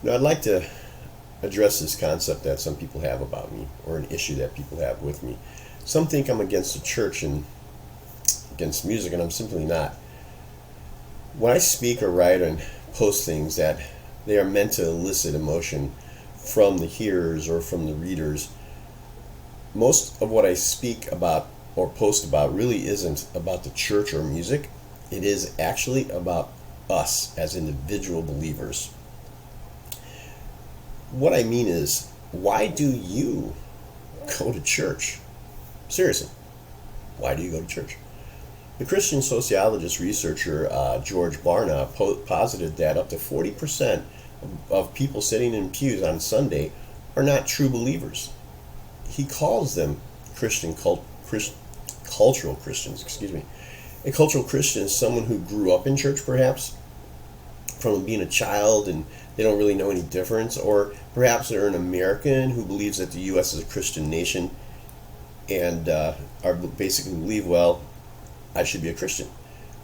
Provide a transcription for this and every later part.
I'd like to address this concept that some people have about me, or an issue that people have with me. Some think I'm against the church and against music, and I'm simply not. When I speak or write and post things that they are meant to elicit emotion from the hearers or from the readers, most of what I speak about or post about really isn't about the church or music. It is actually about us as individual believers. What I mean is, why do you go to church? Seriously, why do you go to church? The Christian sociologist researcher George Barna posited that up to 40% of people sitting in pews on Sunday are not true believers. He calls them cultural Christians. Excuse me. A cultural Christian is someone who grew up in church, perhaps, from being a child, and they don't really know any difference. Or perhaps they're an American who believes that the U.S. is a Christian nation and are basically believe, well, I should be a Christian.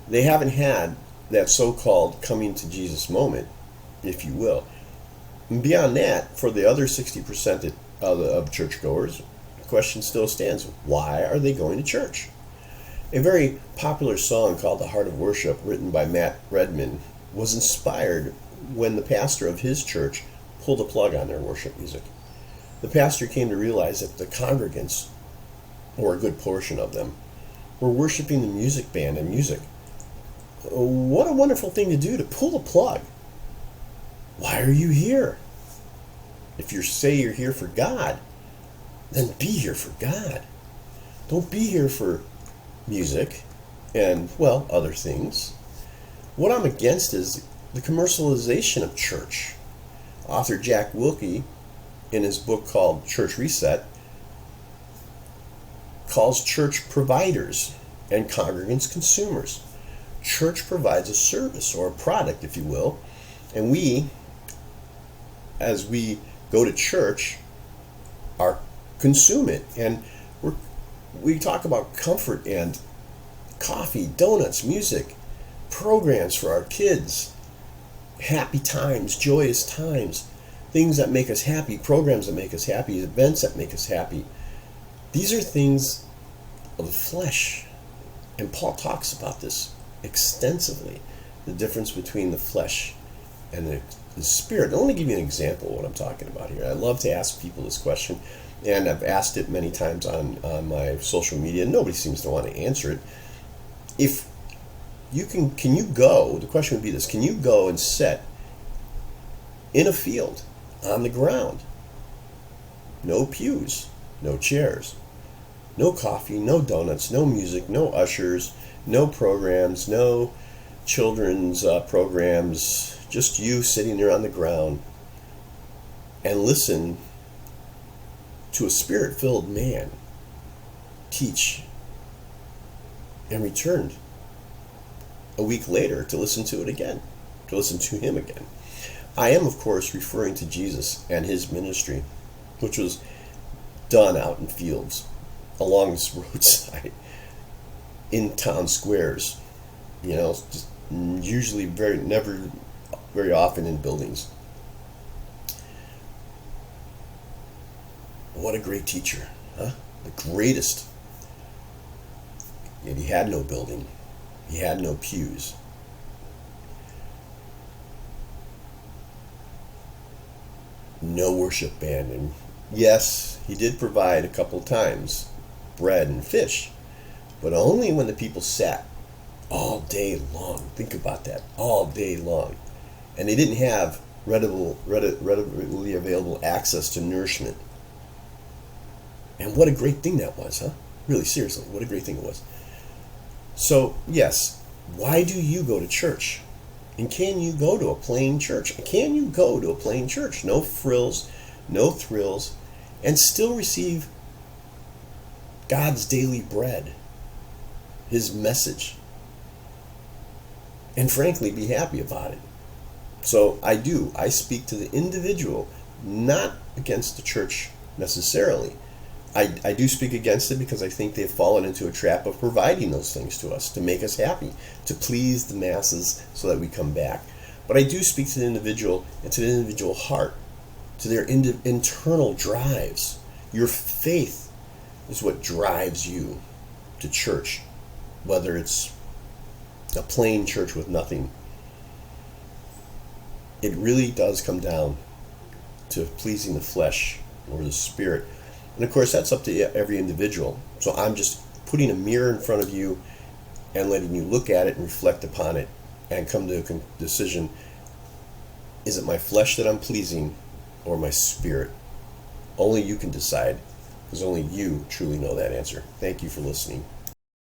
They haven't had that so-called coming to Jesus moment, if you will. And beyond that, for the other 60% of churchgoers, the question still stands: why are they going to church? A very popular song called "The Heart of Worship," written by Matt Redman, was inspired when the pastor of his church pulled a plug on their worship music. The pastor came to realize that the congregants, or a good portion of them, were worshiping the music band and music. What a wonderful thing to do, to pull the plug. Why are you here? If you say you're here for God, then be here for God. Don't be here for music and, well, other things. What I'm against is the commercialization of church. Author Jack Wilkie, in his book called Church Reset, calls church providers and congregants consumers. Church provides a service or a product, if you will, and we, as we go to church, consume it. And we talk about comfort and coffee, donuts, music, programs for our kids, happy times, joyous times, things that make us happy, programs that make us happy, events that make us happy. These are things of the flesh. And Paul talks about this extensively, the difference between the flesh and the spirit. Let me give you an example of what I'm talking about here. I love to ask people this question, and I've asked it many times on my social media. Nobody seems to want to answer it. If you can you go, the question would be this: can you go and sit in a field on the ground? No pews, no chairs, no coffee, no donuts, no music, no ushers, no programs, no children's programs, just you sitting there on the ground and listen to a spirit-filled man teach, and returned a week later to listen to it again, to listen to him again. I am, of course, referring to Jesus and his ministry, which was done out in fields, along this roadside, in town squares, just usually never very often in buildings. What a great teacher, huh? The greatest. Yet he had no building. He had no pews. No worship band. And yes, he did provide a couple times bread and fish, but only when the people sat all day long. Think about that, all day long. And they didn't have readily available access to nourishment. And what a great thing that was, huh? Really, seriously, what a great thing it was. So, yes, why do you go to church? And can you go to a plain church? Can you go to a plain church? No frills, no thrills, and still receive God's daily bread, his message, and frankly, be happy about it. So I speak to the individual, not against the church necessarily. I do speak against it because I think they've fallen into a trap of providing those things to us to make us happy, to please the masses so that we come back. But I do speak to the individual and to the individual heart, to their internal drives. Your faith is what drives you to church, whether it's a plain church with nothing. It really does come down to pleasing the flesh or the spirit. And of course, that's up to every individual. So I'm just putting a mirror in front of you and letting you look at it and reflect upon it and come to a decision. Is it my flesh that I'm pleasing or my spirit? Only you can decide, because only you truly know that answer. Thank you for listening.